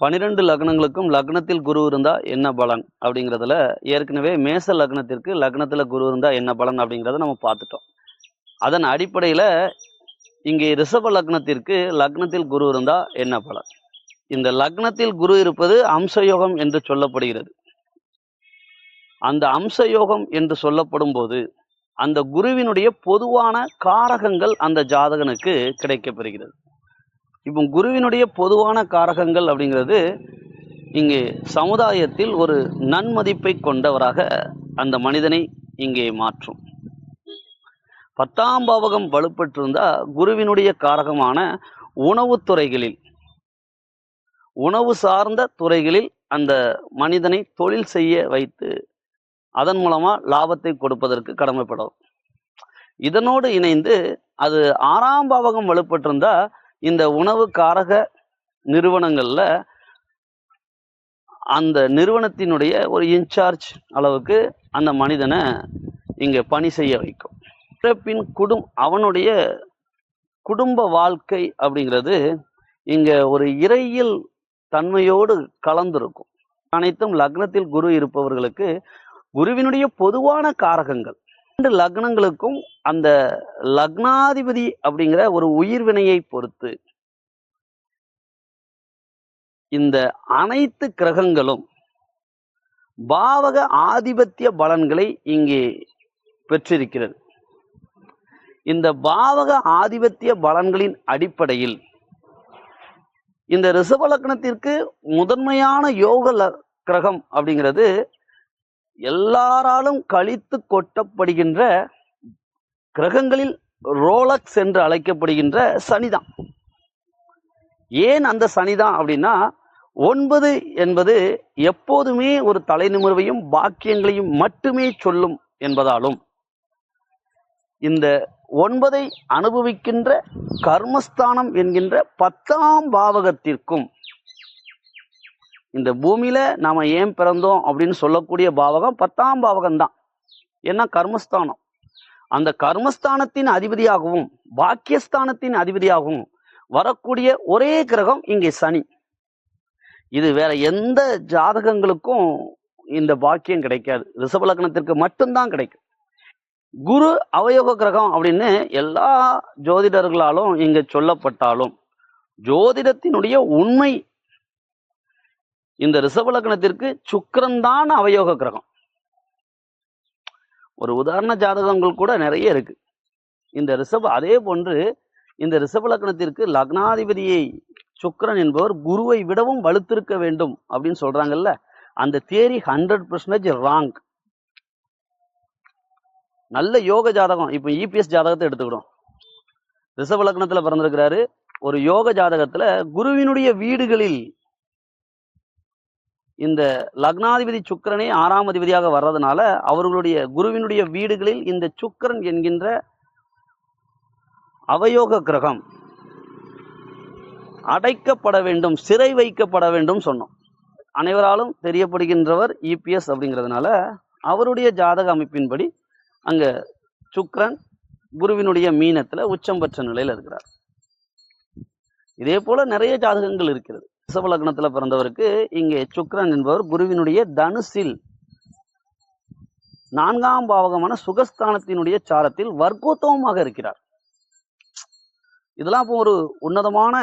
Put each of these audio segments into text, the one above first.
12 லக்னங்களுக்கும் லக்னத்தில் குரு இருந்தா என்ன பலன் அப்படிங்கிறதுல ஏற்கனவே மேச லக்னத்திற்கு லக்னத்துல குரு இருந்தா என்ன பலன் அப்படிங்கிறத நம்ம பார்த்துட்டோம். அதன் அடிப்படையில இங்கே ரிஷப லக்னத்திற்கு லக்னத்தில் குரு இருந்தா என்ன பலன்? இந்த லக்னத்தில் குரு இருப்பது அம்சயோகம் என்று சொல்லப்படுகிறது. அந்த அம்சயோகம் என்று சொல்லப்படும் போது அந்த குருவினுடைய பொதுவான காரகங்கள் அந்த ஜாதகனுக்கு கிடைக்கப்பெறுகிறது. இப்போ குருவினுடைய பொதுவான காரகங்கள் அப்படிங்கிறது இங்கே சமுதாயத்தில் ஒரு நன்மதிப்பை கொண்டவராக அந்த மனிதனை இங்கே மாற்றும். 10ஆம் பாவகம் வலுப்பெற்றிருந்தா குருவினுடைய காரகமான உணவு துறைகளில், உணவு சார்ந்த துறைகளில் அந்த மனிதனை தொழில் செய்ய வைத்து அதன் மூலமா லாபத்தை கொடுப்பதற்கு கடமைப்படும். இதனோடு இணைந்து அது 6ஆம் பாவகம் வலுப்பெற்றிருந்தா இந்த உணவு காரக நிறுவனங்கள்ல அந்த நிறுவனத்தினுடைய ஒரு இன்சார்ஜ் அளவுக்கு அந்த மனிதனை இங்க பணி செய்ய வைக்கும். பின் அவனுடைய குடும்ப வாழ்க்கை அப்படிங்கிறது இங்க ஒரு இறையியல் தன்மையோடு கலந்திருக்கும். அனைத்தும் லக்னத்தில் குரு இருப்பவர்களுக்கு குருவினுடைய பொதுவான காரகங்கள் 2 லக்னங்களுக்கும் அந்த லக்னாதிபதி அப்படிங்கிற ஒரு உயிர்வினையை பொறுத்து இந்த அனைத்து கிரகங்களும் பாவக ஆதிபத்திய பலன்களை இங்கே பெற்றிருக்கிறது. இந்த பாவக ஆதிபத்திய பலன்களின் அடிப்படையில் இந்த ரிஷப லக்னத்திற்கு முதன்மையான யோக கிரகம் அப்படிங்கிறது எல்லாராலும் கழித்து கொட்டப்படுகின்ற கிரகங்களில் ரோலக்ஸ் என்று அழைக்கப்படுகின்ற சனிதான். ஏன் அந்த சனிதான் அப்படின்னா 9 என்பது எப்போதுமே ஒரு தலைநிமிர்வையும் பாக்கியங்களையும் மட்டுமே சொல்லும் என்பதாலும் இந்த 9ஐ அனுபவிக்கின்ற கர்மஸ்தானம் என்கின்ற 10ஆம் பாவகத்திற்கும் இந்த பூமியில நாம ஏன் பிறந்தோம் அப்படின்னு சொல்லக்கூடிய பாவகம் 10ஆம் பாவகம் தான். ஏன்னா கர்மஸ்தானம், அந்த கர்மஸ்தானத்தின் அதிபதியாகவும் பாக்கியஸ்தானத்தின் அதிபதியாகவும் வரக்கூடிய ஒரே கிரகம் இங்கே சனி. இது வேற எந்த ஜாதகங்களுக்கும் இந்த பாக்கியம் கிடைக்காது, ரிஷப லக்னத்திற்கு மட்டும்தான் கிடைக்கும். குரு அவயோக கிரகம் அப்படின்னு எல்லா ஜோதிடர்களாலும் இங்க சொல்லப்பட்டாலும் ஜோதிடத்தினுடைய உண்மை இந்த ரிஷப லக்னத்திற்கு சுக்கிரன் தான் அவயோக கிரகம். ஒரு உதாரண ஜாதகங்கள் கூட நிறைய இருக்கு. இந்த அதே போன்று இந்த ரிஷப லக்னத்திற்கு லக்னாதிபதியை சுக்கிரன் என்பவர் குருவை விடவும் வலுத்திருக்க வேண்டும் அப்படின்னு சொல்றாங்கல்ல, அந்த தியரி 100% ராங். நல்ல யோக ஜாதகம், இப்ப இபிஎஸ் ஜாதகத்தை எடுத்துக்கிடும். ரிஷப லக்னத்துல பிறந்திருக்கிறாரு. ஒரு யோக ஜாதகத்துல குருவினுடைய வீடுகளில் இந்த லக்னாதிபதி சுக்கிரனே 6ஆம் அதிபதியாக வர்றதுனால அவர்களுடைய குருவினுடைய வீடுகளில் இந்த சுக்கிரன் என்கின்ற அவயோக கிரகம் அடைக்கப்பட வேண்டும், சிறை வைக்கப்பட வேண்டும் சொன்னோம். அனைவராலும் தெரியப்படுகின்றவர் இபிஎஸ் அப்படிங்கிறதுனால அவருடைய ஜாதக அமைப்பின்படி அங்க சுக்கிரன் குருவினுடைய மீனத்துல உச்சம் பெற்ற நிலையில இருக்கிறார். இதே போல நிறைய ஜாதகங்கள் இருக்கிறது. ரிஷப லக்னத்துல பிறந்தவருக்கு இங்கே சுக்கிரன் என்பவர் குருவினுடைய தனுசில் 4ஆம் பாவகமான சுகஸ்தானத்தினுடைய சாரத்தில் வர்க்கோத்தமமாக இருக்கிறார். இதெல்லாம் இப்போ ஒரு உன்னதமான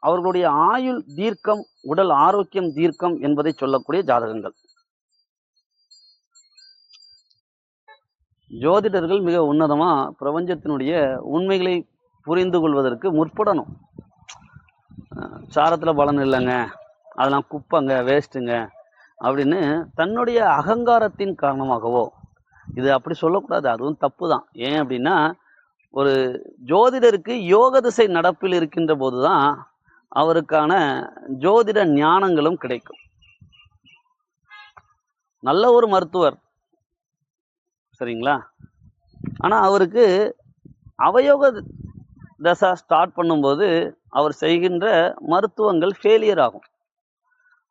அவர்களுடைய ஆயுள் தீர்க்கம், உடல் ஆரோக்கியம் தீர்க்கம் என்பதை சொல்லக்கூடிய ஜாதகங்கள். ஜோதிடர்கள் மிக உன்னதமா பிரபஞ்சத்தினுடைய உண்மைகளை புரிந்து கொள்வதற்கு முற்படணும். சாரத்துல பலன் இல்லைங்க, அதெல்லாம் குப்பைங்க, வேஸ்ட்டுங்க அப்படின்னு தன்னுடைய அகங்காரத்தின் காரணமாகவோ, இது அப்படி சொல்லக்கூடாது, அதுவும் தப்பு தான். ஏன் அப்படின்னா ஒரு ஜோதிடருக்கு யோக திசை நடப்பில் இருக்கின்ற போதுதான் அவருக்கான ஜோதிட ஞானங்களும் கிடைக்கும். நல்ல ஒரு மருத்துவர் சரிங்களா, ஆனா அவருக்கு அவயோக தசா ஸ்டார்ட் பண்ணும்போது அவர் செய்கின்ற மருத்துவங்கள் ஃபெயிலியர் ஆகும்.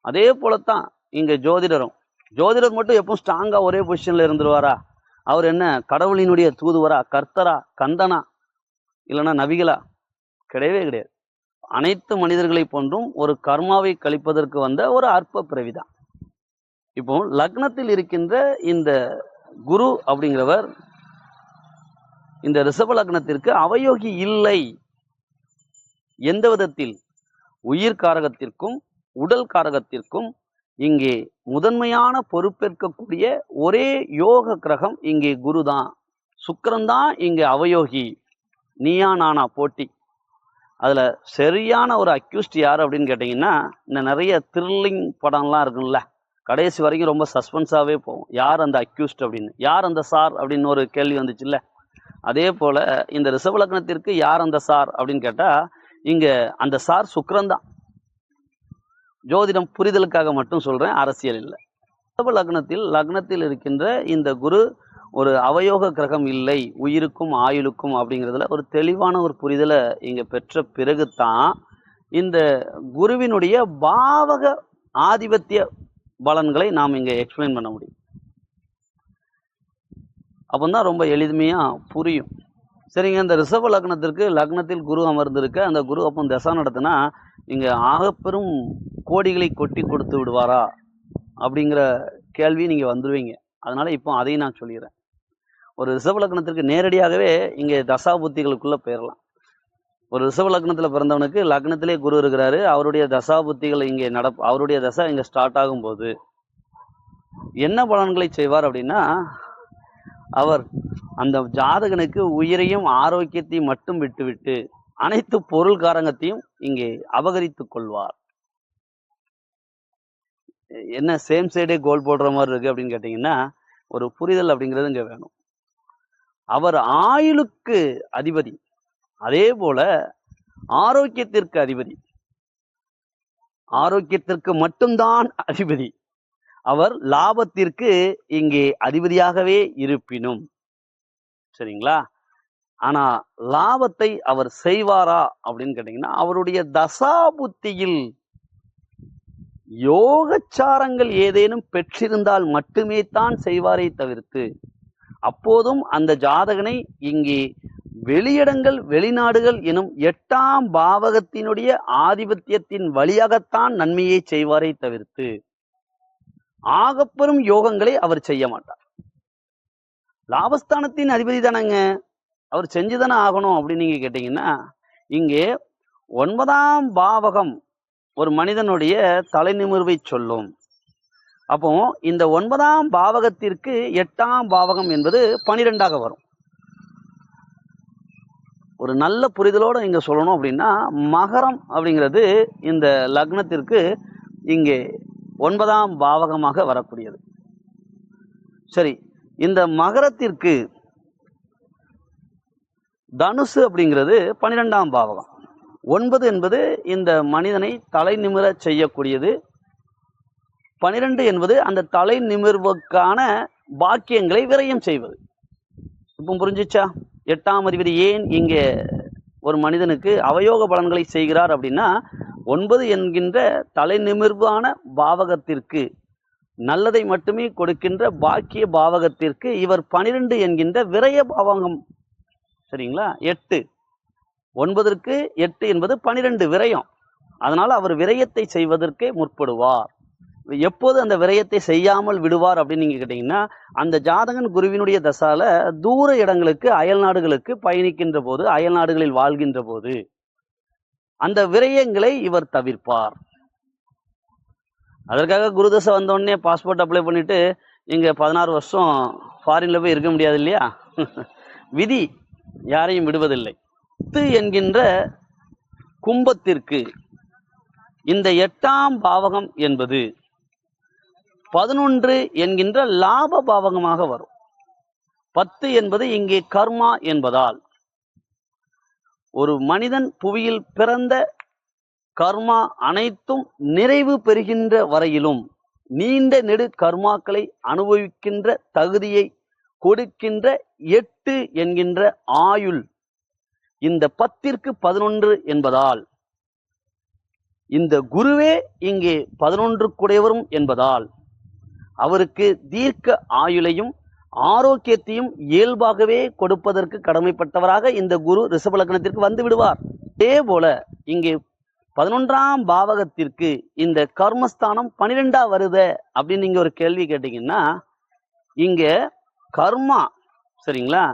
அதே போலத்தான் இங்க ஜோதிடர் மட்டும் எப்பவும் ஸ்ட்ராங்கா ஒரே பொசிஷன்ல இருந்துருவாரா? அவர் என்ன கடவுளினுடைய தூதுவரா, கர்த்தரா, கந்தனா, இல்லைன்னா நபிகளா? கிடையவே கிடையாது. அனைத்து மனிதர்களை போன்றும் ஒரு கர்மாவை கழிப்பதற்கு வந்த ஒரு அற்ப பிறவிதான். இப்போ லக்னத்தில் இருக்கின்ற இந்த குரு அப்படிங்கிறவர் இந்த ரிஷப லக்னத்திற்கு அவயோகி இல்லை. எந்த விதத்தில்? உயிர் காரகத்திற்கும் உடல் காரகத்திற்கும் இங்கே முதன்மையான பொறுப்பேற்கக்கூடிய ஒரே யோக கிரகம் இங்கே குரு தான். சுக்கிரன் தான் இங்கே அவயோகி. நீயா நானா போட்டி. அதுல சரியான ஒரு அக்யூஸ்ட் யார் அப்படின்னு கேட்டீங்கன்னா, இந்த நிறைய த்ரில்லிங் படம்லாம் இருக்குல்ல, கடைசி வரைக்கும் ரொம்ப சஸ்பென்ஸாவே போகும். யார் அந்த அக்யூஸ்ட் அப்படின்னு, யார் அந்த சார் அப்படின்னு ஒரு கேள்வி வந்துச்சுல்ல. அதே போல இந்த ரிஷப லக்னத்திற்கு யார் அந்த சார் அப்படின்னு கேட்டா, இங்க அந்த சார் சுக்கிரன் தான். ஜோதிடம் புரிதலுக்காக மட்டும் சொல்றேன், அரசியல் இல்லை. ரிஷப லக்னத்தில் இருக்கின்ற இந்த குரு ஒரு அவயோக கிரகம் இல்லை, உயிருக்கும் ஆயுளுக்கும் அப்படிங்கிறதுல ஒரு தெளிவான ஒரு புரிதலை இங்க பெற்ற பிறகுதான் இந்த குருவினுடைய பாவக ஆதிபத்திய பலன்களை நாம் இங்க எக்ஸ்பிளைன் பண்ண முடியும். அப்போதான் ரொம்ப எளிமையா புரியும். சரிங்க, இந்த ரிஷப லக்னத்திற்கு லக்னத்தில் குரு அமர்ந்திருக்க அந்த குரு அப்போ தசா நடத்தினா இங்க ஆகப்பெரும் கோடிகளை கொட்டி கொடுத்து விடுவாரா அப்படிங்கிற கேள்வி நீங்க வந்துருவீங்க. அதனால இப்போ அதையும் நான் சொல்லிடுறேன். ஒரு ரிஷப லக்னத்திற்கு நேரடியாகவே இங்கே தசா புத்திகளுக்குள்ள போயிடலாம். ஒரு ரிஷப லக்னத்தில் பிறந்தவனுக்கு லக்னத்திலே குரு இருக்கிறாரு. அவருடைய தசா புத்திகள் இங்கே அவருடைய தசா இங்கே ஸ்டார்ட் ஆகும்போது என்ன பலன்களை செய்வார் அப்படின்னா, அவர் அந்த ஜாதகனுக்கு உயிரையும் ஆரோக்கியத்தையும் மட்டும் விட்டுவிட்டு அனைத்து பொருள் காரங்கத்தையும் இங்கே அபகரித்துக் கொள்வார். என்ன சேம் சைடே கோல் போடுற மாதிரி இருக்கு அப்படின்னு கேட்டீங்கன்னா, ஒரு புரிதல் அப்படிங்கிறது இங்க வேணும். அவர் ஆயுளுக்கு அதிபதி, அதே போல ஆரோக்கியத்திற்கு அதிபதி. ஆரோக்கியத்திற்கு மட்டும்தான் அதிபதி. அவர் லாபத்திற்கு இங்கே அதிபதியாகவே இருப்பினும், சரிங்களா? ஆனா லாபத்தை அவர் செய்வாரா அப்படின்னு கேட்டீங்கன்னா, அவருடைய தசா புத்தியில் யோகச்சாரங்கள் ஏதேனும் பெற்றிருந்தால் மட்டுமே தான் செய்வாரை தவிர்த்து, அப்போதும் அந்த ஜாதகனை இங்கே வெளியிடங்கள் வெளிநாடுகள் எனும் 8ஆம் பாவகத்தினுடைய ஆதிபத்தியத்தின் வழியாகத்தான் நன்மையை செய்வாரை தவிர்த்து ஆகப்பெரும் யோகங்களை அவர் செய்ய மாட்டார். லாபஸ்தானத்தின் அதிபதி தானங்க, அவர் செஞ்சுதானே ஆகணும் அப்படின்னு நீங்க கேட்டீங்கன்னா, இங்கே 9ஆம் பாவகம் ஒரு மனிதனுடைய தலை நிமிர்வை சொல்லும். அப்போ இந்த 9ஆம் பாவகத்திற்கு 8ஆம் பாவகம் என்பது 12ஆக வரும். ஒரு நல்ல புரிதலோட இங்க சொல்லணும் அப்படின்னா, மகரம் அப்படிங்கிறது இந்த லக்னத்திற்கு இங்கே 9ஆம் பாவகமாக வரக்கூடியது. சரி, இந்த மகரத்திற்கு தனுசு அப்படிங்கிறது 12ஆம் பாவகம். 9 என்பது இந்த மனிதனை தலை நிமிர செய்யக்கூடியது. 12 என்பது அந்த தலை நிமிர்வுக்கான பாக்கியங்களை விரயம் செய்வது. இப்போ புரிஞ்சிச்சா? 8ஆம் அதிபதி ஏன் இங்கே ஒரு மனிதனுக்கு அவயோக பலன்களை செய்கிறார் அப்படின்னா, 9 என்கின்ற தலை நிமிர்வான பாவகத்திற்கு நல்லதை மட்டுமே கொடுக்கின்ற பாக்கிய பாவகத்திற்கு இவர் 12 என்கின்ற விரய பாவகம். சரிங்களா? 8 9ற்கு 8 என்பது 12 விரயம். அதனால அவர் விரயத்தை செய்வதற்கே முற்படுவார். எப்போது அந்த விரயத்தை செய்யாமல் விடுவார் அப்படின்னு நீங்க கேட்டீங்கன்னா, அந்த ஜாதகன் குருவினுடைய தசால தூர இடங்களுக்கு அயல் நாடுகளுக்கு பயணிக்கின்ற போது, அயல் நாடுகளில் வாழ்கின்ற போது அந்த விரயங்களை இவர் தவிர்ப்பார். அதற்காக குரு தசை வந்தோடனே பாஸ்போர்ட் அப்ளை பண்ணிட்டு இங்க 16 வருஷம் ஃபாரின்ல போய் இருக்க முடியாது இல்லையா? விதி யாரையும் விடுவதில்லை. என்கின்ற கும்பத்திற்கு இந்த 8ஆம் பாவகம் என்பது 11 என்கின்ற லாப பாவகமாக வரும். 10 என்பது இங்கே கர்மா என்பதால், ஒரு மனிதன் புவியில் பிறந்த கர்மா அனைத்தும் நிறைவு பெறுகின்ற வரையிலும் நீண்ட நெடு கர்மாக்களை அனுபவிக்கின்ற தகுதியை கொடுக்கின்ற 8 என்கின்ற ஆயுள் இந்த 10ற்கு 11 என்பதால், இந்த குருவே இங்கே 11க்குடையவரும் என்பதால் அவருக்கு தீர்க்க ஆயுளையும் ஆரோக்கியத்தையும் இயல்பாகவே கொடுப்பதற்கு கடமைப்பட்டவராக இந்த குரு ரிஷப லக்னத்திற்கு வந்து விடுவார். அதே போல இங்கே 11ஆம் பாவகத்திற்கு இந்த கர்மஸ்தானம் 12ஆ வருது அப்படின்னு நீங்க ஒரு கேள்வி கேட்டீங்கன்னா, இங்க கர்மா, சரிங்களா,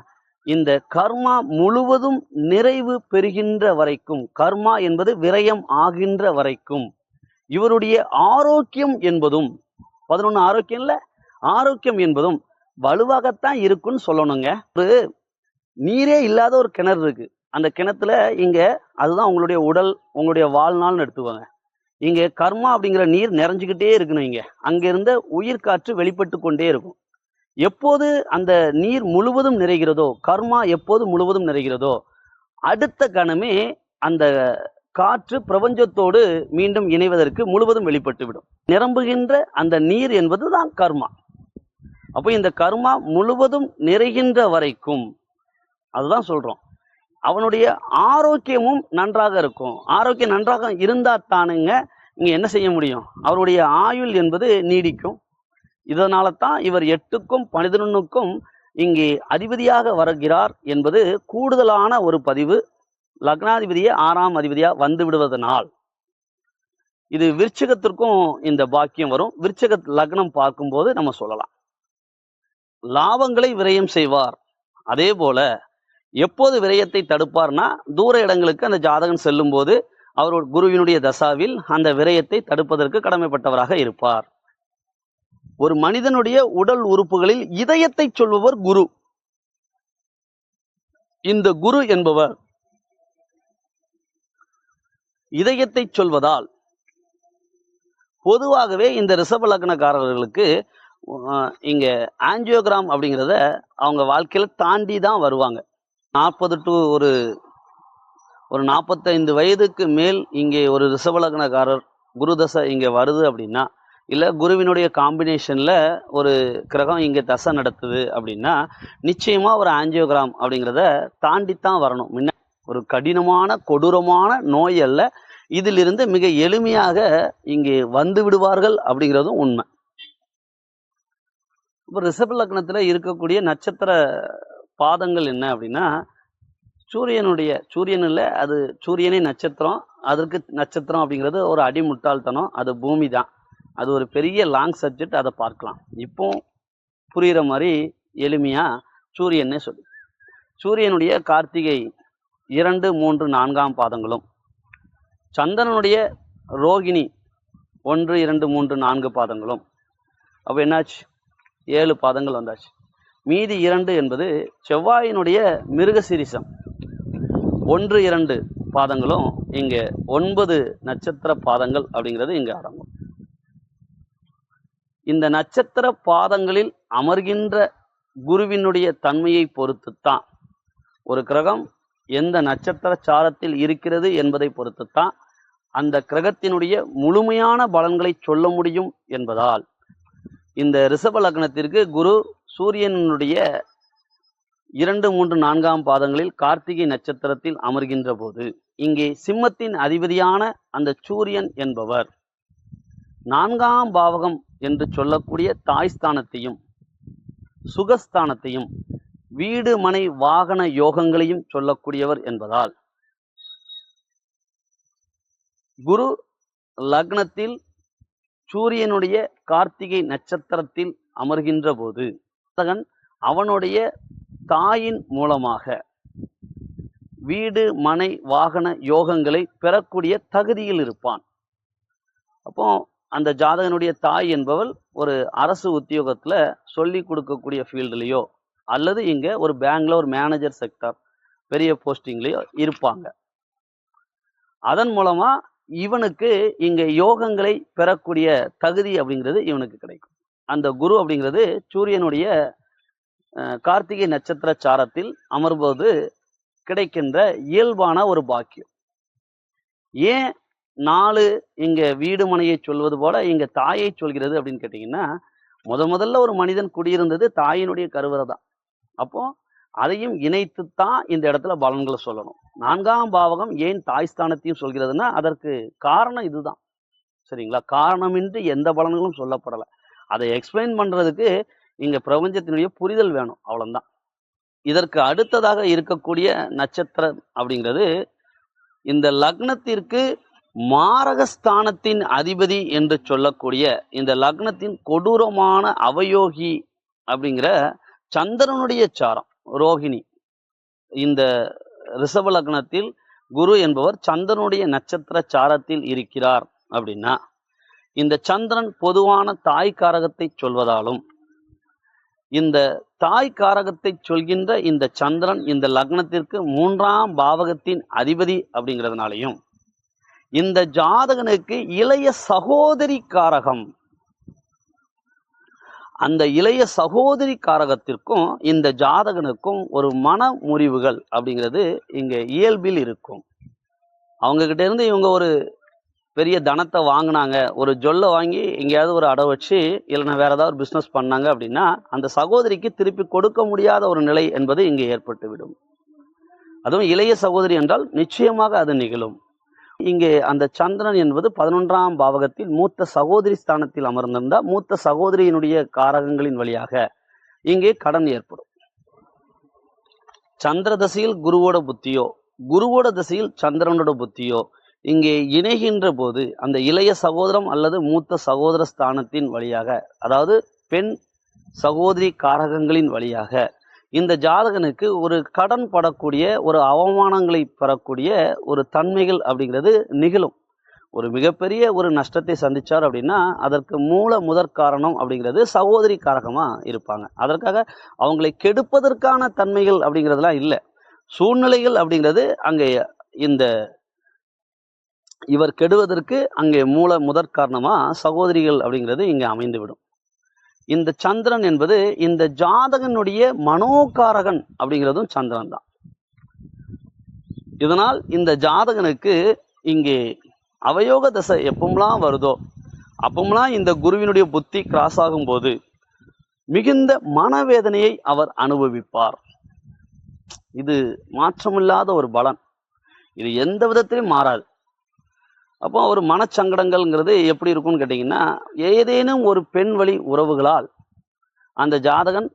இந்த கர்மா முழுவதும் நிறைவு பெறுகின்ற வரைக்கும், கர்மா என்பது விரயம் ஆகின்ற வரைக்கும், இவருடைய ஆரோக்கியம் என்பதும் 11 ஆரோக்கியம் இல்ல, ஆரோக்கியம் என்பதும் வலுவாகத்தான் இருக்குன்னு சொல்லணுங்க. ஒரு நீரே இல்லாத ஒரு கிணறு இருக்கு. அந்த கிணத்துல இங்க அதுதான் உங்களுடைய உடல், உங்களுடைய வாழ்நாள்னு எடுத்துக்கோங்க. இங்க கர்மா அப்படிங்கிற நீர் நிறைஞ்சுக்கிட்டே இருக்கணும். இங்க அங்க இருந்த உயிர் காற்று வெளிப்பட்டு கொண்டே இருக்கும். எப்போது அந்த நீர் முழுவதும் நிறைகிறதோ, கர்மா எப்போது முழுவதும் நிறைகிறதோ, அடுத்த கணமே அந்த காற்று பிரபஞ்சத்தோடு மீண்டும் இணைவதற்கு முழுவதும் வெளிப்பட்டு விடும். நிரம்புகின்ற அந்த நீர் என்பதுதான் கர்மா. அப்போ இந்த கர்மா முழுவதும் நிறைகின்ற வரைக்கும், அதுதான் சொல்றோம், அவனுடைய ஆரோக்கியமும் நன்றாக இருக்கும். ஆரோக்கியம் நன்றாக இருந்தா தானுங்க இங்க என்ன செய்ய முடியும், அவருடைய ஆயுள் என்பது நீடிக்கும். இதனால தான் இவர் 8க்கும் 11க்கும் இங்கே அதிபதியாக வருகிறார் என்பது கூடுதலான ஒரு பதிவு. லக்னாதிபதியே 6ஆம் அதிபதியா வந்து விடுவதனால் இது விருச்சிகத்திற்கும் இந்த பாக்கியம் வரும். விருச்சிக லக்னம் பார்க்கும்போது நம்ம சொல்லலாம். லாபங்களை விரயம் செய்வார். அதே போல எப்போது விரயத்தை தடுப்பார்னா, தூர இடங்களுக்கு அந்த ஜாதகன் செல்லும் போது அவர் குருவினுடைய தசாவில் அந்த விரயத்தை தடுப்பதற்கு கடமைப்பட்டவராக இருப்பார். ஒரு மனிதனுடைய உடல் உறுப்புகளில் இதயத்தை சொல்பவர் குரு. இந்த குரு என்பவர் இதயத்தை சொல்வதால் பொதுவாகவே இந்த ரிஷப லக்னக்காரர்களுக்கு இங்க ஆஞ்சியோகிராம் அப்படிங்கிறத அவங்க வாழ்க்கையில தாண்டி தான் வருவாங்க. 40 டு ஒரு 45 வயதுக்கு மேல் இங்கே ஒரு ரிஷப லக்னக்காரர் குரு தசை இங்க வருது அப்படின்னா, இல்ல குருவினுடைய காம்பினேஷன்ல ஒரு கிரகம் இங்க தசை நடத்துது அப்படின்னா, நிச்சயமா ஒரு ஆஞ்சியோகிராம் அப்படிங்கிறத தாண்டித்தான் வரணும். முன்ன ஒரு கடினமான கொடூரமான நோய் அல்ல, இதிலிருந்து மிக எளிமையாக இங்கே வந்து விடுவார்கள் அப்படிங்கிறதும் உண்மை. இப்போ ரிஷப லக்னத்துல இருக்கக்கூடிய நட்சத்திர பாதங்கள் என்ன அப்படின்னா, சூரியன் இல்லை, அது சூரியனே நட்சத்திரம், அதற்கு நட்சத்திரம் அப்படிங்கிறது ஒரு அடிமுட்டாள்தனம், அது பூமி தான். அது ஒரு பெரிய லாங் சப்ஜெக்ட், அதை பார்க்கலாம். இப்போ புரிகிற மாதிரி எளிமையா சூரியனே சொல்லு. சூரியனுடைய கார்த்திகை 2, 3, 4ஆம் பாதங்களும், சந்திரனுடைய ரோகிணி 1, 2, 3, 4 பாதங்களும், அப்போ என்னாச்சு, 7 பாதங்கள் வந்தாச்சு. மீதி 2 என்பது செவ்வாயினுடைய மிருகசீரிசம் 1, 2 பாதங்களும், இங்க 9 நட்சத்திர பாதங்கள் அப்படிங்கிறது இங்க அடங்கும். இந்த நட்சத்திர பாதங்களில் அமர்கின்ற குருவினுடைய தன்மையை பொறுத்துத்தான், ஒரு கிரகம் எந்த நட்சத்திர சாரத்தில் இருக்கிறது என்பதை பொறுத்துத்தான் அந்த கிரகத்தினுடைய முழுமையான பலன்களை சொல்ல முடியும் என்பதால், இந்த ரிஷப லக்னத்திற்கு குரு சூரியனுடைய 2, 3, 4ஆம் பாதங்களில் கார்த்திகை நட்சத்திரத்தில் அமர்கின்ற போது, இங்கே சிம்மத்தின் அதிபதியான அந்த சூரியன் என்பவர் 4ஆம் பாவகம் என்று சொல்லக்கூடிய தாய்ஸ்தானத்தையும் சுகஸ்தானத்தையும் வீடு மனை வாகன யோகங்களையும் சொல்லக்கூடியவர் என்பதால், குரு லக்னத்தில் சூரியனுடைய கார்த்திகை நட்சத்திரத்தில் அமர்கின்ற போது அவனுடைய தாயின் மூலமாக வீடு மனை வாகன யோகங்களை பெறக்கூடிய தகுதியில் இருப்பான். அப்போ அந்த ஜாதகனுடைய தாய் என்பவள் ஒரு அரசு உத்தியோகத்துல சொல்லி கொடுக்கக்கூடிய ஃபீல்டுலையோ அல்லது இங்க ஒரு பேங்க்ல ஒரு மேனேஜர் செக்டர் பெரிய போஸ்டிங்லயோ இருப்பாங்க. அதன் மூலமா இவனுக்கு இங்க யோகங்களை பெறக்கூடிய தகுதி அப்படிங்கிறது இவனுக்கு கிடைக்கும். அந்த குரு அப்படிங்கிறது சூரியனுடைய கார்த்திகை நட்சத்திர சாரத்தில் அமர்வது கிடைக்கின்ற இயல்பான ஒரு பாக்கியம். ஏன் 4 இங்க வீடு மனையை சொல்வது போல இங்க தாயை சொல்கிறது அப்படின்னு கேட்டீங்கன்னா, முதல்ல ஒரு மனிதன் குடியிருந்தது தாயினுடைய கருவறை தான். அப்போ அதையும் இணைத்துத்தான் இந்த இடத்துல பலன்களை சொல்லணும். 4ஆம் பாவகம் ஏன் தாய் ஸ்தானத்தையும் சொல்கிறதுன்னா அதற்கு காரணம் இதுதான். சரிங்களா, காரணமின்றி எந்த பலன்களும் சொல்லப்படலை. அதை எக்ஸ்பிளைன் பண்றதுக்கு இங்க பிரபஞ்சத்தினுடைய புரிதல் வேணும், அவ்வளவுதான். இதற்கு அடுத்ததாக இருக்கக்கூடிய நட்சத்திரம் அப்படிங்கிறது இந்த லக்னத்திற்கு மாரகஸ்தானத்தின் அதிபதி என்று சொல்லக்கூடிய இந்த லக்னத்தின் கொடூரமான அவயோகி அப்படிங்கிற சந்திரனுடைய சாரம் ரோகிணி. இந்த ரிஷப லக்னத்தில் குரு என்பவர் சந்திரனுடைய நட்சத்திர சாரத்தில் இருக்கிறார் அப்படின்னா, இந்த சந்திரன் பொதுவான தாய் காரகத்தை சொல்வதாலும், இந்த தாய் காரகத்தை சொல்கின்ற இந்த சந்திரன் இந்த லக்னத்திற்கு 3ஆம் பாவகத்தின் அதிபதி அப்படிங்கிறதுனாலையும், இந்த ஜாதகனுக்கு இளைய சகோதரி காரகம், அந்த இளைய சகோதரி காரகத்திற்கும் இந்த ஜாதகனுக்கும் ஒரு மன முறிவுகள் அப்படிங்கிறது இங்க இயல்பில் இருக்கும். அவங்க கிட்ட இருந்து இவங்க ஒரு பெரிய தனத்தை வாங்கினாங்க, ஒரு ஜொல்லை வாங்கி எங்கேயாவது ஒரு அடை வச்சு இல்லைன்னா வேற ஏதாவது ஒரு பிஸ்னஸ் பண்ணாங்க அப்படின்னா, அந்த சகோதரிக்கு திருப்பி கொடுக்க முடியாத ஒரு நிலை என்பது இங்கே ஏற்பட்டுவிடும். அதுவும் இளைய சகோதரி என்றால் நிச்சயமாக அது நிகழும். இங்கே அந்த சந்திரன் என்பது 11ஆம் பாவகத்தில் மூத்த சகோதரி ஸ்தானத்தில் அமர்ந்திருந்தால் மூத்த சகோதரியினுடைய காரகங்களின் வழியாக இங்கே கடன் ஏற்படும். சந்திர தசையில் குருவோட புத்தியோ, குருவோட திசையில் சந்திரனோட புத்தியோ இங்கே இணைகின்ற போது அந்த இளைய சகோதரம் அல்லது மூத்த சகோதர ஸ்தானத்தின் வழியாக, அதாவது பெண் சகோதரி காரகங்களின் வழியாக இந்த ஜாதகனுக்கு ஒரு கடன் படக்கூடிய, ஒரு அவமானங்களை பெறக்கூடிய ஒரு தன்மைகள் அப்படிங்கிறது நிகழும். ஒரு மிகப்பெரிய ஒரு நஷ்டத்தை சந்திச்சார் அப்படின்னா அதற்கு முதற் காரணம் அப்படிங்கிறது சகோதரி காரகமா இருப்பாங்க. அதற்காக அவங்களை கெடுப்பதற்கான தன்மைகள் அப்படிங்கிறதுலாம் இல்லை. சூழ்நிலைகள் அப்படிங்கிறது அங்கே இந்த இவர் கெடுவதற்கு அங்கே முதற் காரணமா சகோதரிகள் அப்படிங்கிறது இங்கே அமைந்துவிடும். இந்த சந்திரன் என்பது இந்த ஜாதகனுடைய மனோகாரகன் அப்படிங்கிறதும் சந்திரன் தான். இதனால் இந்த ஜாதகனுக்கு இங்கே அவயோக தசை எப்பமெல்லாம் வருதோ அப்பமெல்லாம் இந்த குருவினுடைய புத்தி கிராஸ் ஆகும் போது மிகுந்த மனவேதனையை அவர் அனுபவிப்பார். இது மாற்றமில்லாத ஒரு பலன், இது எந்த விதத்திலும் மாறாது. அப்போ ஒரு மனச்சங்கடங்கள்ங்கிறது எப்படி இருக்கும்னு கேட்டிங்கன்னா, ஏதேனும் ஒரு பெண் வழி உறவுகளால் அந்த ஜாதகன்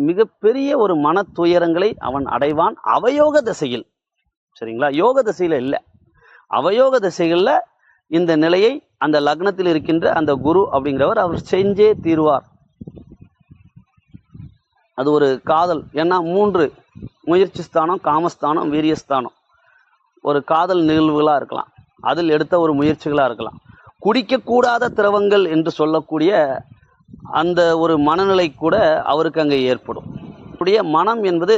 மிகப்பெரிய ஒரு மன துயரங்களை அவன் அடைவான் அவயோக திசையில். சரிங்களா? யோக திசையில இல்லை, அவயோக திசைகளில் இந்த நிலையை அந்த லக்னத்தில் இருக்கின்ற அந்த குரு அப்படிங்கிறவர் அவர் செஞ்சே தீர்வார். அது ஒரு காதல், ஏன்னா 3 முயற்சி ஸ்தானம், காமஸ்தானம், வீரியஸ்தானம், ஒரு காதல் நிகழ்வுகளாக இருக்கலாம், அதில் எடுத்த ஒரு முயற்சிகளாக இருக்கலாம், குடிக்கக்கூடாத திரவங்கள் என்று சொல்லக்கூடிய அந்த ஒரு மனநிலை கூட அவருக்கு அங்கே ஏற்படும். அவருடைய மனம் என்பது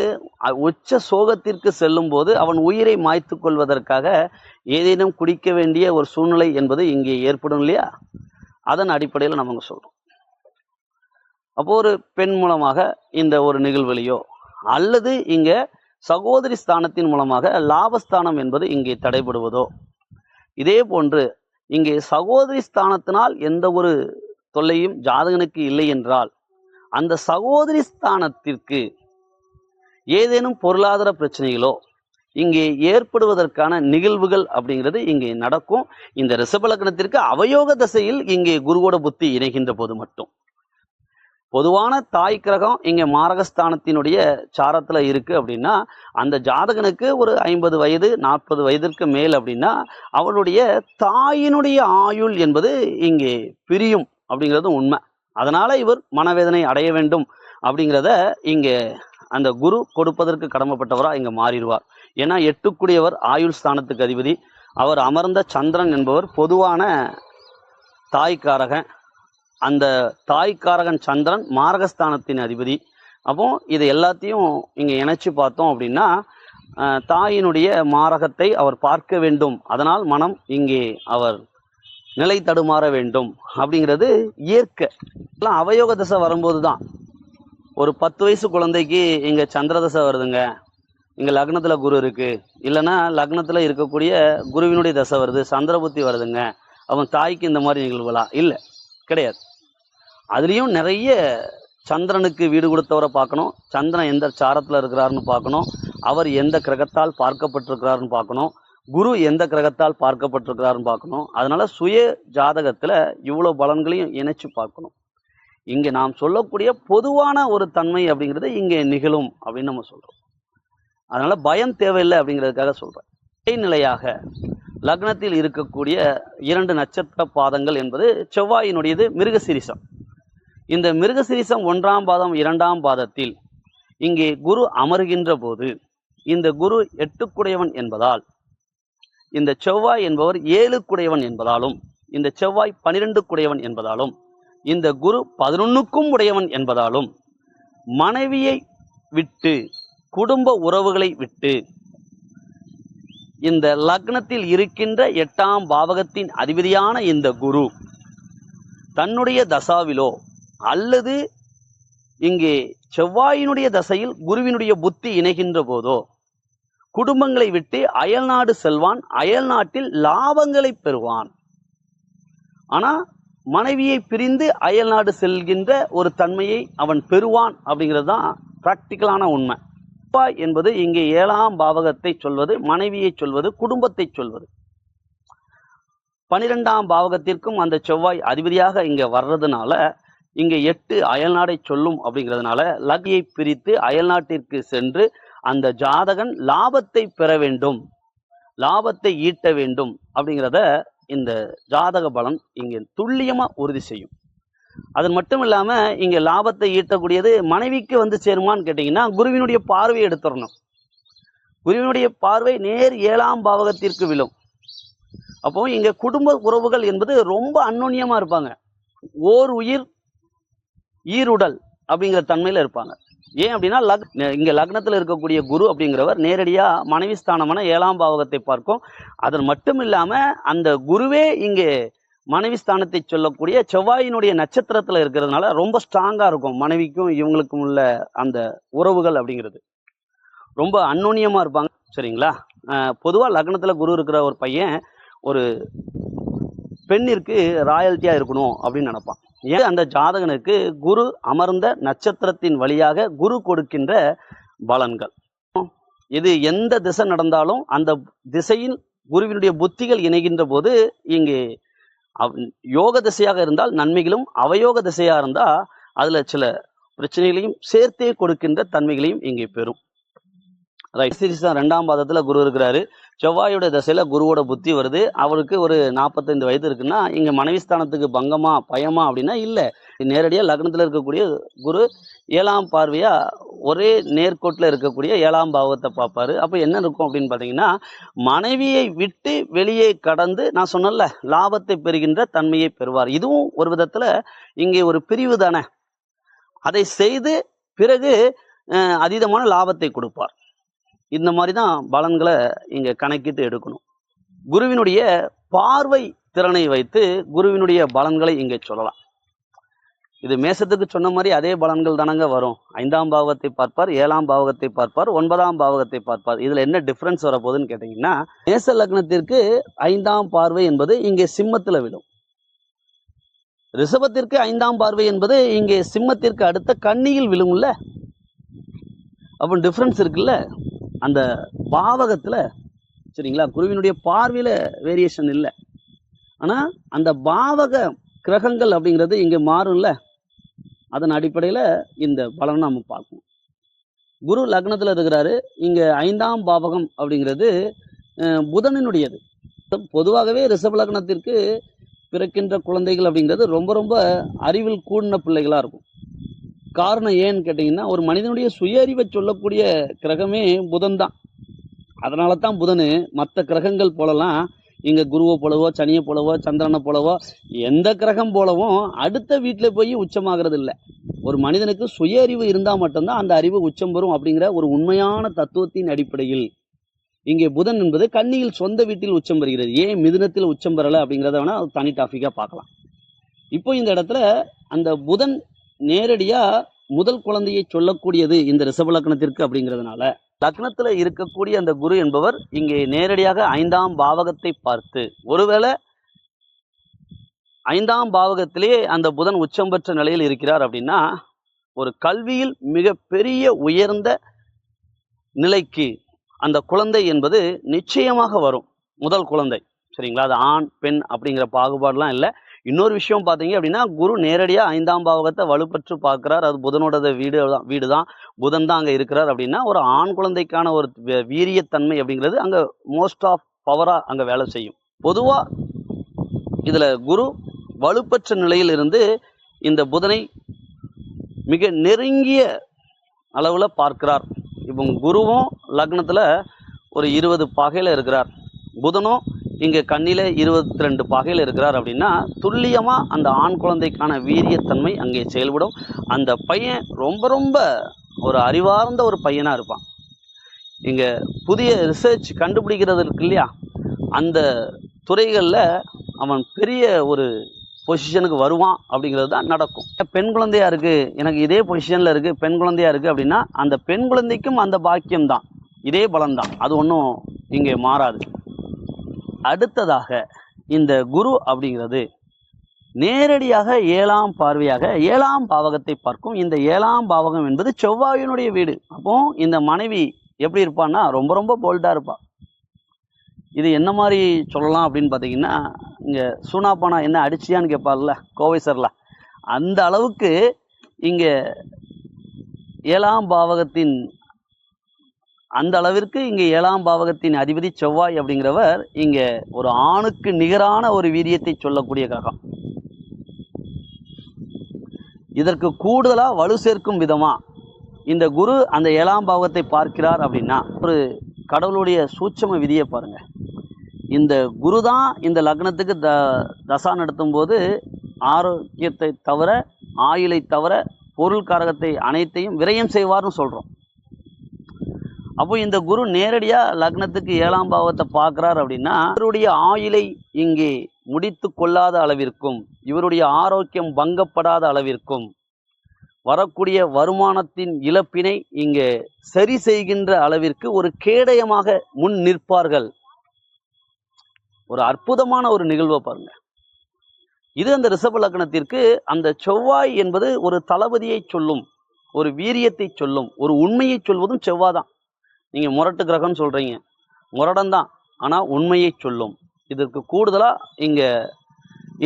உச்ச சோகத்திற்கு செல்லும் போது அவன் உயிரை மாய்த்து கொள்வதற்காக ஏதேனும் குடிக்க வேண்டிய ஒரு சூழ்நிலை என்பது இங்கே ஏற்படும் இல்லையா? அதன் அடிப்படையில் நம்ம சொல்றோம். அப்போ ஒரு பெண் மூலமாக இந்த ஒரு நிகழ்வுலையோ அல்லது இங்க சகோதரி ஸ்தானத்தின் மூலமாக லாபஸ்தானம் என்பது இங்கே தடைபடுவதோ, இதே போன்று இங்கே சகோதரி ஸ்தானத்தினால் எந்த ஒரு தொல்லையும் ஜாதகனுக்கு இல்லை என்றால் அந்த சகோதரி ஸ்தானத்திற்கு ஏதேனும் பொருளாதார பிரச்சனைகளோ இங்கே ஏற்படுவதற்கான நிகழ்வுகள் அப்படிங்கிறது இங்கே நடக்கும். இந்த ரிஷப லக்னத்திற்கு அவயோக திசையில் இங்கே குருவோட புத்தி இணைகின்ற போது மட்டும். பொதுவான தாய் கிரகம் இங்கே மாரகஸ்தானத்தினுடைய சாரத்தில் இருக்குது அப்படின்னா அந்த ஜாதகனுக்கு ஒரு 50 வயது 40 வயதிற்கு மேல் அப்படின்னா அவளுடைய தாயினுடைய ஆயுள் என்பது இங்கே பிரியும் அப்படிங்கிறது உண்மை. அதனால இவர் மனவேதனை அடைய வேண்டும் அப்படிங்கிறத இங்கே அந்த குரு கொடுப்பதற்கு கடமைப்பட்டவராக இங்கே மாறிடுவார். ஏன்னா 8க்குடையவர் ஆயுள் ஸ்தானத்துக்கு அதிபதி. அவர் அமர்ந்த சந்திரன் என்பவர் பொதுவான தாய்க்காரகன். அந்த தாய்க்காரகன் சந்திரன் மாரகஸ்தானத்தின் அதிபதி. அப்போ இது எல்லாத்தையும் இங்கே இணைச்சி பார்த்தோம் அப்படின்னா தாயினுடைய மாரகத்தை அவர் பார்க்க வேண்டும், அதனால் மனம் இங்கே அவர் நிலை தடுமாற வேண்டும் அப்படிங்கிறது இயற்கை. அவயோக தசை வரும்போது தான் ஒரு 10 வயசு குழந்தைக்கு இங்கே சந்திர தசை வருதுங்க, இங்கே லக்னத்தில் குரு இருக்குது, இல்லைன்னா லக்னத்தில் இருக்கக்கூடிய குருவினுடைய தசை வருது, சந்திர புத்தி வருதுங்க, அவன் தாய்க்கு இந்த மாதிரி நிகழ்வுகளா? இல்லை, கிடையாது. அதுலேயும் நிறைய சந்திரனுக்கு வீடு கொடுத்தவரை பார்க்கணும், சந்திரன் எந்த சாரத்தில் இருக்கிறாருன்னு பார்க்கணும், அவர் எந்த கிரகத்தால் பார்க்கப்பட்டிருக்கிறாருன்னு பார்க்கணும், குரு எந்த கிரகத்தால் பார்க்கப்பட்டிருக்கிறாருன்னு பார்க்கணும். அதனால சுய ஜாதகத்தில் இவ்வளோ பலன்களையும் இணைச்சு பார்க்கணும். இங்கே நாம் சொல்லக்கூடிய பொதுவான ஒரு தன்மை அப்படிங்கிறது இங்கே நிகழும் அப்படின்னு நம்ம சொல்கிறோம். அதனால பயம் தேவையில்லை அப்படிங்கிறதுக்காக சொல்கிறேன். இடைநிலையாக லக்னத்தில் இருக்கக்கூடிய 2 நட்சத்திர பாதங்கள் என்பது செவ்வாயினுடையது மிருகசீரிஷம். இந்த மிருகசீரிஷம் 1ஆம் பாதம் 2ஆம் பாதத்தில் இங்கே குரு அமர்கின்ற போது இந்த குரு 8க்குடையவன் என்பதால், இந்த செவ்வாய் என்பவர் 7க்குடையவன் என்பதாலும், இந்த செவ்வாய் 12க்குடையவன் என்பதாலும், இந்த குரு 11க்கும் உடையவன் என்பதாலும், மனைவியை விட்டு குடும்ப உறவுகளை விட்டு இந்த லக்னத்தில் இருக்கின்ற 8ஆம் பாவகத்தின் அதிபதியான இந்த குரு தன்னுடைய தசாவிலோ அல்லது இங்கே செவ்வாயினுடைய தசையில் குருவினுடைய புத்தி இணைகின்ற போதோ குடும்பங்களை விட்டு அயல்நாடு செல்வான், அயல்நாட்டில் லாபங்களை பெறுவான். ஆனா மனைவியை பிரிந்து அயல்நாடு செல்கின்ற ஒரு தன்மையை அவன் பெறுவான் அப்படிங்கிறது தான் பிராக்டிக்கலான உண்மை. செவ்வாய் என்பது இங்கே 7ஆம் பாவகத்தை சொல்வது, மனைவியை சொல்வது, குடும்பத்தை சொல்வது. 12ஆம் பாவகத்திற்கும் அந்த செவ்வாய் அதிபதியாக இங்க வர்றதுனால இங்க 8 அயல்நாடை சொல்லும். அப்படிங்கிறதுனால லக்னியை பிரித்து அயல்நாட்டிற்கு சென்று அந்த ஜாதகன் லாபத்தை பெற வேண்டும், லாபத்தை ஈட்ட வேண்டும் அப்படிங்கிறத இந்த ஜாதக பலன் இங்கே துல்லியமா உறுதி செய்யும். அது மட்டும் இல்லாம இங்க லாபத்தை ஈட்டக்கூடியது மனைவிக்கு வந்து சேருமான்னு கேட்டீங்கன்னா குருவினுடைய பார்வையை எடுத்துடணும். குருவினுடைய பார்வை நேர் 7ஆம் பாவகத்திற்கு விழும். அப்போ இங்க குடும்ப உறவுகள் என்பது ரொம்ப அந்யோன்யமா இருப்பாங்க. ஓர் உயிர் ஈருடல் அப்படிங்கிற தன்மையில இருப்பாங்க. ஏன் அப்படின்னா இங்க லக்னத்துல இருக்கக்கூடிய குரு அப்படிங்கிறவர் நேரடியா மனைவி ஸ்தானமான 7ஆம் பாவகத்தை பார்க்கும். அது மட்டும் இல்லாம அந்த குருவே இங்கே மனைவி ஸ்தானத்தை சொல்லக்கூடிய செவ்வாயினுடைய நட்சத்திரத்துல இருக்கிறதுனால ரொம்ப ஸ்ட்ராங்கா இருக்கும். மனைவிக்கும் இவங்களுக்கும் உள்ள அந்த உறவுகள் அப்படிங்கிறது ரொம்ப அந்யோன்யமா இருப்பாங்க. சரிங்களா? பொதுவா லக்னத்துல குரு இருக்கிற ஒரு பையன் ஒரு பெண்ணிற்கு ராயல்ட்டியா இருக்கணும் அப்படின்னு நினைப்பான். ஏன் அந்த ஜாதகனுக்கு குரு அமர்ந்த நட்சத்திரத்தின் வழியாக குரு கொடுக்கின்ற பலன்கள். இது எந்த திசை நடந்தாலும் அந்த திசையில் குருவினுடைய புத்திகள் இணைகின்ற போது இங்கே யோக திசையாக இருந்தால் நன்மைகளும், அவயோக திசையா இருந்தா அதுல சில பிரச்சனைகளையும் சேர்த்தே கொடுக்கின்ற தன்மைகளையும் இங்கே பெறும். ரைட். 2ஆம் பாதத்துல குரு இருக்கிறாரு. செவ்வாயோட திசையில குருவோட புத்தி வருது. அவருக்கு ஒரு 45 வயது இருக்குன்னா இங்க மனைவி ஸ்தானத்துக்கு பங்கமா பயமா அப்படின்னா இல்ல. நேரடியா லக்னத்துல இருக்கக்கூடிய குரு 7ஆம் பார்வையா ஒரே நேர்கோட்டில் இருக்கக்கூடிய 7ஆம் பாவத்தை பார்ப்பாரு. அப்ப என்ன இருக்கும் அப்படின்னு பாத்தீங்கன்னா மனைவியை விட்டு வெளியே கடந்து நான் சொன்னல லாபத்தை பெறுகின்ற தன்மையை பெறுவார். இதுவும் ஒரு விதத்துல இங்கே ஒரு பிரிவு தானே. அதை செய்து பிறகு அதீதமான லாபத்தை கொடுப்பார். இந்த மாதிரி தான் பலன்களை இங்க கணக்கிட்டு எடுக்கணும். குருவினுடைய பார்வை திறனை வைத்து குருவினுடைய பலன்களை இங்கே சொல்லலாம். இது மேசத்துக்கு சொன்ன மாதிரி அதே பலன்கள் தானங்க வரும். 5ஆம் பாவகத்தை பார்ப்பார், 7ஆம் பாவகத்தை பார்ப்பார், 9ஆம் பாவகத்தை பார்ப்பார். இதுல என்ன டிஃபரன்ஸ் வரப்போகுதுன்னு கேட்டீங்கன்னா மேச லக்னத்திற்கு 5ஆம் பார்வை என்பது இங்கே சிம்மத்துல விடும். ரிஷபத்திற்கு 5ஆம் பார்வை என்பது இங்கே சிம்மத்திற்கு அடுத்த கன்னியில் விழும்ல. அப்போ டிஃபரன்ஸ் இருக்குல்ல அந்த பாவகத்துல. சரிங்களா? குருவினுடைய பார்வையில வேரியேஷன் இல்லை. ஆனா அந்த பாவக கிரகங்கள் அப்படிங்கிறது இங்க மாறும்ல. அதன் அடிப்படையில இந்த பலனை நம்ம பார்க்கணும். குரு லக்னத்துல இருக்கிறாரு. இங்க 5ஆம் பாவகம் அப்படிங்கிறது புதனினுடையது. பொதுவாகவே ரிஷப லக்னத்திற்கு பிறக்கின்ற குழந்தைகள் அப்படிங்கிறது ரொம்ப ரொம்ப அறிவில் கூடின பிள்ளைகளா இருக்கும். காரணம் ஏன்னு கேட்டீங்கன்னா ஒரு மனிதனுடைய சுய அறிவை சொல்லக்கூடிய கிரகமே புதன் தான். அதனால தான் புதனு மற்ற கிரகங்கள் போலலாம் இங்க குருவை போலவோ, சனியை போலவோ, சந்திரனை போலவோ, எந்த கிரகம் போலவும் அடுத்த வீட்டுல போய் உச்சமாகிறது இல்லை. ஒரு மனிதனுக்கு சுய அறிவு இருந்தா மட்டும்தான் அந்த அறிவு உச்சம் பெறும் அப்படிங்கிற ஒரு உண்மையான தத்துவத்தின் அடிப்படையில் இங்கே புதன் என்பது கன்னியில் சொந்த வீட்டில் உச்சம் பெறுகிறது. ஏன் மிதுனத்தில் உச்சம் பெறலை அப்படிங்கிறத வேணா தனி டாபிக்கா பார்க்கலாம். இப்போ இந்த இடத்துல அந்த புதன் நேரடியா முதல் குழந்தையை சொல்லக்கூடியது இந்த ரிஷப லக்னத்திற்கு அப்படிங்கிறதுனால லக்னத்துல இருக்கக்கூடிய அந்த குரு என்பவர் இங்கே நேரடியாக 5ஆம் பாவகத்தை பார்த்து, ஒருவேளை 5ஆம் பாவகத்திலேயே அந்த புதன் உச்சம் பெற்ற நிலையில் இருக்கிறார் அப்படின்னா ஒரு கல்வியில் மிக பெரிய உயர்ந்த நிலைக்கு அந்த குழந்தை என்பது நிச்சயமாக வரும். முதல் குழந்தை. சரிங்களா? அது ஆண் பெண் அப்படிங்கிற பாகுபாடுலாம் இல்லை. இன்னொரு விஷயம் பார்த்தீங்க அப்படின்னா குரு நேரடியாக 5ஆம் பாவகத்தை வலுப்பற்று பார்க்கிறார். அது புதனோட வீடு தான். புதன் தான் அங்கே இருக்கிறார் அப்படின்னா ஒரு ஆண் குழந்தைக்கான ஒரு வீரியத்தன்மை அப்படிங்கிறது அங்கே மோஸ்ட் ஆஃப் பவரா அங்க வேலை செய்யும். பொதுவா இதுல குரு வலுப்பெற்ற நிலையில் இருந்து இந்த புதனை மிக நெருங்கிய அளவுல பார்க்கிறார். இப்போ குருவும் லக்னத்துல ஒரு 20 பாகையில இருக்கிறார், புதனும் இங்க கண்ணில 22 பாகையில இருக்கிறார் அப்படின்னா துல்லியமா அந்த ஆண் குழந்தைக்கான வீரியத்தன்மை அங்கே செயல்படும். அந்த பையன் ரொம்ப ரொம்ப ஒரு அறிவார்ந்த ஒரு பையனா இருப்பான். இங்க புதிய ரிசர்ச் கண்டுபிடிக்கிறது இருக்கு இல்லையா, அந்த துறைகள்ல அவன் பெரிய ஒரு பொசிஷனுக்கு வருவான் அப்படிங்கிறது தான் நடக்கும். பெண் குழந்தையா இருக்கு, எனக்கு இதே பொசிஷன்ல இருக்கு, பெண் குழந்தையா இருக்கு அப்படின்னா அந்த பெண் குழந்தைக்கும் அந்த பாக்கியம் தான், இதே பலம் தான், அது ஒன்றும் இங்கே மாறாது. அடுத்ததாக இந்த குரு அப்படிங்கிறது நேரடியாக 7ஆம் பார்வையாக 7ஆம் பாவகத்தை பார்க்கும். இந்த 7ஆம் பாவகம் என்பது செவ்வாயினுடைய வீடு. அப்போ இந்த மனைவி எப்படி இருப்பான்னா ரொம்ப ரொம்ப போல்டா இருப்பா. இது என்ன மாதிரி சொல்லலாம் அப்படின்னு பார்த்தீங்கன்னா, இங்க சூனாப்பானா என்ன அடிச்சியான்னு கேட்பார்ல கோவை சார்ல, அந்த அளவுக்கு இங்க 7ஆம் பாவகத்தின் அந்த அளவிற்கு இங்க 7ஆம் பாவகத்தின் அதிபதி செவ்வாய் அப்படிங்கிறவர் இங்க ஒரு ஆணுக்கு நிகரான ஒரு வீரியத்தை சொல்லக்கூடிய கிரகம். இதற்கு கூடுதலா வலு சேர்க்கும் விதமா இந்த குரு அந்த 7ஆம் பாவகத்தை பார்க்கிறார் அப்படின்னா ஒரு கடவுளுடைய சூட்சம விதியை பாருங்க. இந்த குரு தான் இந்த லக்னத்துக்கு தசா நடத்தும் போது ஆரோக்கியத்தை தவிர, ஆயுளை தவிர, பொருள் காரகத்தை அனைத்தையும் விரயம் செய்வார்னு சொல்றோம். அப்போ இந்த குரு நேரடியா லக்னத்துக்கு 7ஆம் பாவத்தை பார்க்கிறார் அப்படின்னா இவருடைய ஆயுளை இங்கே முடித்து கொள்ளாத அளவிற்கும், இவருடைய ஆரோக்கியம் பங்கப்படாத அளவிற்கும், வரக்கூடிய வருமானத்தின் இழப்பினை இங்கே சரி செய்கின்ற அளவிற்கு ஒரு கேடயமாக முன் நிற்பார்கள். ஒரு அற்புதமான ஒரு நிகழ்வை பாருங்க. இது அந்த ரிஷப லக்னத்திற்கு அந்த செவ்வாய் என்பது ஒரு தளபதியை சொல்லும், ஒரு வீரியத்தை சொல்லும், ஒரு உண்மையை சொல்வதும் செவ்வாதான். நீங்க முரட்டு கிரகம்னு சொல்றீங்க, முரடன் தான், ஆனா உண்மையை சொல்லும். இதற்கு கூடுதலா இங்க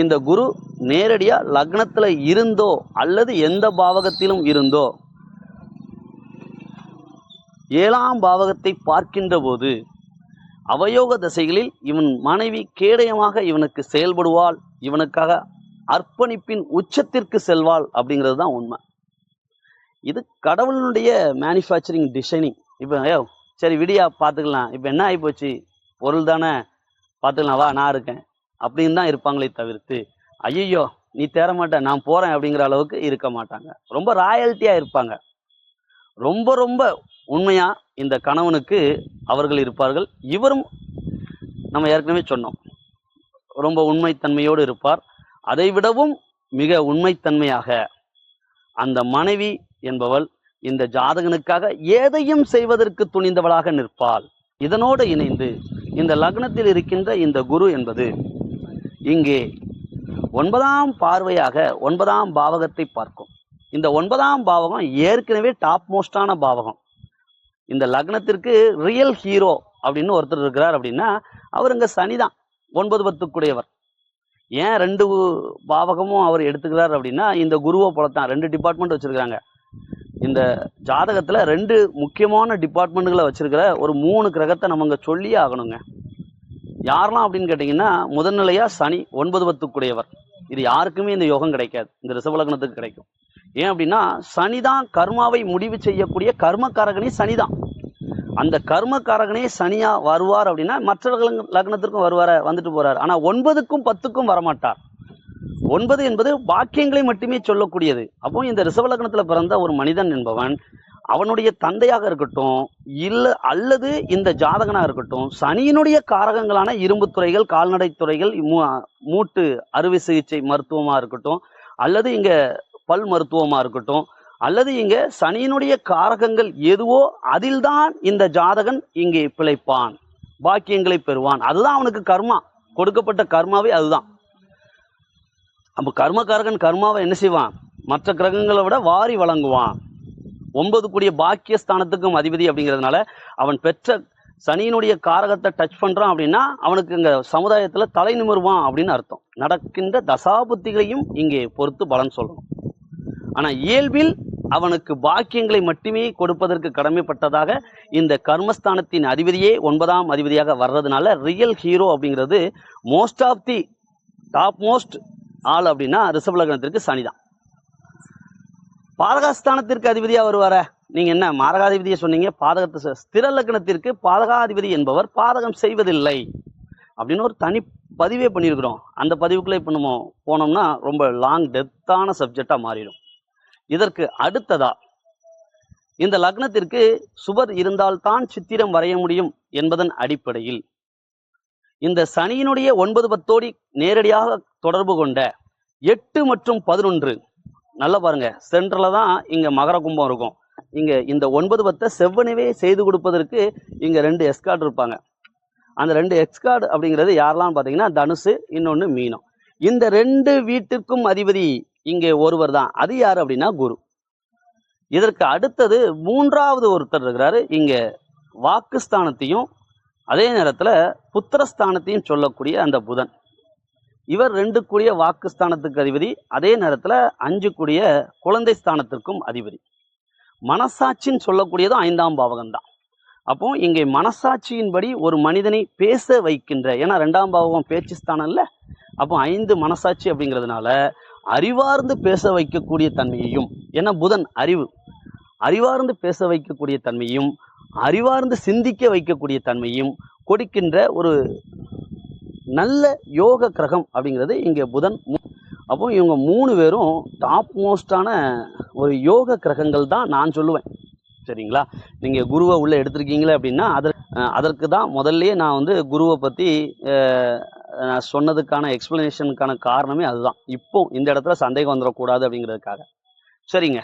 இந்த குரு நேரடியா லக்னத்துல இருந்தோ அல்லது எந்த பாவகத்திலும் இருந்தோ 7ஆம் பாவகத்தை பார்க்கின்ற போது அவயோக தசைகளில் இவன் மனைவி கேடயமாக இவனுக்கு செயல்படுவாள், இவனுக்காக அர்ப்பணிப்பின் உச்சத்திற்கு செல்வாள் அப்படிங்கிறது தான் உண்மை. இது கடவுளுடைய மேனுஃபேக்சரிங் டிசைனிங். இப்போ சரி விடியா பார்த்துக்கலாம், இப்போ என்ன ஆகி போச்சு, பொருள் தானே பார்த்துக்கலாம், வா நான் இருக்கேன் அப்படின்னு தான் இருப்பாங்களே தவிர்த்து ஐயோ நீ தேர மாட்ட நான் போறேன் அப்படிங்கிற அளவுக்கு இருக்க மாட்டாங்க. ரொம்ப ராயல்ட்டியா இருப்பாங்க, ரொம்ப ரொம்ப உண்மையா இந்த கணவனுக்கு அவர்கள் இருப்பார்கள். இவரும் நம்ம ஏற்கனவே சொன்னோம், ரொம்ப உண்மைத்தன்மையோடு இருப்பார். அதை விடவும் மிக உண்மைத்தன்மையாக அந்த மனைவி என்பவள் இந்த ஜாதகனுக்காக எதையும் செய்வதற்கு துணிந்தவளாக நிற்பாள். இதனோடு இணைந்து இந்த லக்னத்தில் இருக்கின்ற இந்த குரு என்பது இங்கே 9ஆம் பார்வையாக 9ஆம் பாவகத்தை பார்க்கும். இந்த 9ஆம் பாவகம் ஏற்கனவே டாப் மோஸ்டான பாவகம். இந்த லக்னத்திற்கு ரியல் ஹீரோ அப்படின்னு ஒருத்தர் இருக்கிறார் அப்படின்னா அவர் இங்க சனிதான், 9-10 ஏன் 2 பாவகமும் அவர் எடுத்துக்கிறார் அப்படின்னா இந்த குருவை போலத்தான் 2 டிபார்ட்மெண்ட் வச்சிருக்காங்க. இந்த ஜாதகத்துல 2 முக்கியமான டிபார்ட்மெண்ட்களை வச்சிருக்கிற ஒரு 3 கிரகத்தை நம்ம இங்க சொல்லியே ஆகணுங்க. யாரெல்லாம் அப்படின்னு கேட்டீங்கன்னா, முதல்நிலையா சனி 9-10 இது யாருக்குமே இந்த யோகம் கிடைக்காது, இந்த ரிஷப லக்னத்துக்கு கிடைக்கும். ஏன் அப்படின்னா சனிதான் கர்மாவை முடிவு செய்யக்கூடிய கர்மக்காரகனே சனிதான். அந்த கர்மக்காரகனே சனியா வருவார் அப்படின்னா மற்ற லக்னத்திற்கும் வருவார, வந்துட்டு போறார். ஆனா 9க்கும் 10க்கும் வரமாட்டார். 9 என்பது பாக்கியங்களை மட்டுமே சொல்லக்கூடியது. அப்போ இந்த ரிஷப லக்னத்துல பிறந்த ஒரு மனிதன் என்பவன் அவனுடைய தந்தையாக இருக்கட்டும் இல்ல அல்லது இந்த ஜாதகனாக இருக்கட்டும் சனியினுடைய காரகங்களான இரும்பு துறைகள், கால்நடை துறைகள், மூட்டு அறுவை சிகிச்சை மருத்துவமா இருக்கட்டும் அல்லது இங்க பல் மருத்துவமா இருக்கட்டும் அல்லது இங்க சனியினுடைய காரகங்கள் எதுவோ அதில்தான் இந்த ஜாதகன் இங்கே பிழைப்பான், பாக்கியங்களை பெறுவான். அதுதான் அவனுக்கு கர்மா, கொடுக்கப்பட்ட கர்மாவே அதுதான். அப்ப கர்மக்காரகன் கர்மாவை என்ன செய்வான், மற்ற கிரகங்களை விட வாரி வழங்குவான். 9 கூடிய பாக்கியஸ்தானத்துக்கும் அதிபதி அப்படிங்கிறதுனால அவன் பெற்ற சனியினுடைய காரகத்தை டச் பண்றான் அப்படின்னா அவனுக்கு இங்க சமுதாயத்துல தலை நிமிருவான் அப்படின்னு அர்த்தம். நடக்கின்ற தசாபுத்திகளையும் இங்கே பொறுத்து பலன் சொல்லணும். ஆனா இயல்பில் அவனுக்கு பாக்கியங்களை மட்டுமே கொடுப்பதற்கு கடமைப்பட்டதாக இந்த கர்மஸ்தானத்தின் அதிபதியே 9ஆம் அதிபதியாக வர்றதுனால ரியல் ஹீரோ அப்படிங்கிறது most of the top most ஆள் அப்படின்னா ரிஷப லக்னத்திற்கு சனிதான். பாதகஸ்தானத்திற்கு அதிபதியா வருவார, நீங்க என்ன மாரகாதிபதியை சொன்னீங்க, பாதகத்தை ஸ்திர லக்னத்திற்கு பாதகாதிபதி என்பவர் பாதகம் செய்வதில்லை அப்படின்னு ஒரு தனி பதிவே பண்ணியிருக்கிறோம். அந்த பதிவுக்குள்ள இப்போ நம்ம போனோம்னா ரொம்ப லாங் டெப்த்தான சப்ஜெக்டா மாறிடும். இதற்கு அடுத்ததா இந்த லக்னத்திற்கு சுபர் இருந்தால்தான் சித்திரம் வரைய முடியும் என்பதன் அடிப்படையில் இந்த சனியினுடைய 9 10 நேரடியாக தொடர்பு கொண்ட 8 மற்றும் 11 நல்லா பாருங்க, சென்ட்ரல தான் இங்க மகர கும்பம் இருக்கும். இங்க இந்த 9 10 செவ்வனவே செய்து கொடுப்பதற்கு இங்க 2 எஸ்கார்டு இருப்பாங்க. அந்த 2 எக்ஸ்கார்டு அப்படிங்கிறது யாரெல்லாம் பார்த்தீங்கன்னா தனுசு, இன்னொன்று மீனம். இந்த 2 வீட்டுக்கும் அதிபதி இங்கே ஒருவர் தான். அது யார் அப்படின்னா குரு. இதற்கு அடுத்தது 3வது ஒருத்தர் இருக்கிறாரு இங்க வாக்குஸ்தானத்தையும் அதே நேரத்தில் புத்திரஸ்தானத்தையும் சொல்லக்கூடிய அந்த புதன். இவர் 2 கூடிய வாக்குஸ்தானத்துக்கு அதிபதி, அதே நேரத்தில் 5 கூடிய குழந்தை ஸ்தானத்திற்கும் அதிபதி. மனசாட்சின்னு சொல்லக்கூடியதும் 5ஆம் பாவகம் தான். அப்போ இங்கே மனசாட்சியின்படி ஒரு மனிதனை பேச வைக்கின்ற, ஏன்னா 2ஆம் பாவகம் பேச்சு ஸ்தானம் இல்லை, அப்போ 5 மனசாட்சி அப்படிங்கிறதுனால அறிவார்ந்து பேச வைக்கக்கூடிய தன்மையையும், ஏன்னா புதன் அறிவார்ந்து பேச வைக்கக்கூடிய தன்மையும் அறிவார்ந்து சிந்திக்க வைக்கக்கூடிய தன்மையும் கொடுக்கின்ற ஒரு நல்ல யோக கிரகம் அப்படிங்கிறது இங்கே புதன். அப்போ இவங்க 3 பேரும் டாப் மோஸ்டான ஒரு யோக கிரகங்கள் தான் நான் சொல்லுவேன். சரிங்களா, நீங்கள் குருவை உள்ளே எடுத்திருக்கீங்களே அப்படின்னா அதற்கு தான் முதல்லையே நான் குருவை பற்றி நான் சொன்னதுக்கான எக்ஸ்பிளனேஷனுக்கான காரணமே அதுதான். இப்போ இந்த இடத்துல சந்தேகம் வந்துடக்கூடாது அப்படிங்கிறதுக்காக. சரிங்க,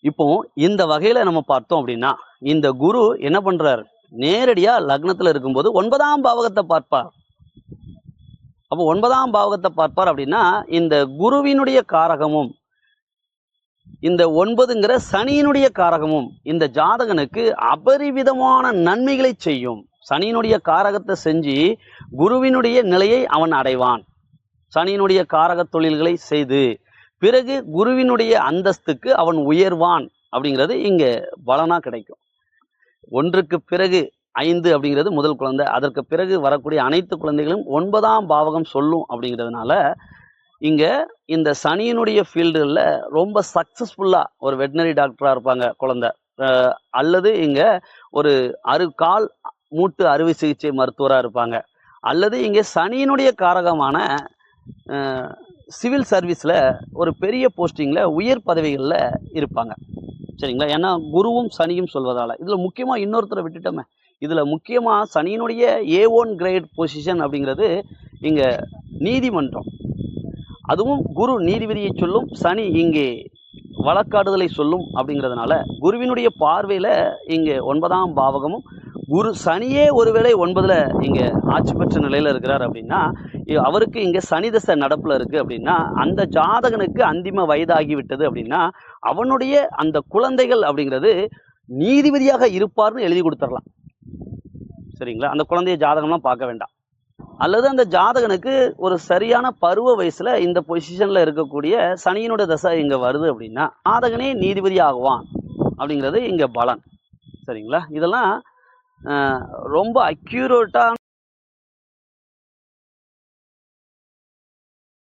இப்போ இந்த வகையில் நம்ம பார்த்தோம் அப்படின்னா இந்த குரு என்ன பண்ணுறாரு, நேரடியாக லக்னத்தில் இருக்கும்போது 9ஆம் பாவகத்தை பார்ப்பார். அப்போ 9ஆம் பாவகத்தை பார்ப்பார் அப்படின்னா இந்த குருவினுடைய காரகமும் இந்த 9ங்கிற சனியினுடைய காரகமும் இந்த ஜாதகனுக்கு அபரிவிதமான நன்மைகளை செய்யும். சனியினுடைய காரகத்தை செஞ்சு குருவினுடைய நிலையை அவன் அடைவான். சனியினுடைய காரக தொழில்களை செய்து பிறகு குருவினுடைய அந்தஸ்துக்கு அவன் உயர்வான் அப்படிங்கிறது இங்க பலனா கிடைக்கும். 1க்கு பிறகு 5 அப்படிங்கிறது முதல் குழந்தை, அதற்கு பிறகு வரக்கூடிய அனைத்து குழந்தைகளும் 9ஆம் பாவகம் சொல்லும். அப்படிங்கிறதுனால இங்க இந்த சனியினுடைய ஃபீல்டுல ரொம்ப சக்சஸ்ஃபுல்லா ஒரு வெட்டினரி டாக்டரா இருப்பாங்க குழந்தை, அல்லது இங்க ஒரு கால் மூட்டு அறுவை சிகிச்சை மருத்துவரா இருப்பாங்க, அல்லது இங்க சனியினுடைய காரகமான சிவில் சர்வீஸ்ல ஒரு பெரிய போஸ்டிங்ல உயர் பதவிகள்ல இருப்பாங்க. சரிங்களா, ஏன்னா குருவும் சனியும் சொல்வதால. இதுல முக்கியமா இன்னொருத்தரை விட்டுட்டோமே, இதுல முக்கியமா சனியினுடைய A1 கிரேட் பொசிஷன் அப்படிங்கிறது இங்க நீதிமன்றம். அதுவும் குரு நீதிபதியை சொல்லும், சனி இங்கே வழக்காடுதலை சொல்லும். அப்படிங்கிறதுனால குருவினுடைய பார்வையில இங்க 9ஆம் பாவகமும் குரு சனியே ஒருவேளை 9ல இங்க ஆட்சி பெற்ற நிலையில இருக்கிறார் அப்படின்னா அவருக்கு இங்க சனி தசை நடப்புல இருக்கு அப்படின்னா அந்த ஜாதகனுக்கு அந்திம வயதாகி விட்டது அப்படின்னா அவனுடைய அந்த குழந்தைகள் அப்படிங்கிறது நீதிபதியாக இருப்பார்னு எழுதி கொடுத்துடலாம். சரிங்களா, அந்த குழந்தைய ஜாதகம்லாம் பார்க்க வேண்டாம். அல்லது அந்த ஜாதகனுக்கு ஒரு சரியான பருவ வயசுல இந்த பொசிஷன்ல இருக்கக்கூடிய சனியினுடைய தசை இங்க வருது அப்படின்னா ஜாதகனே நீதிபதி ஆகுவான் அப்படிங்கிறது இங்க பலன். சரிங்களா, இதெல்லாம் ரொம்ப அக்யூரேட்டா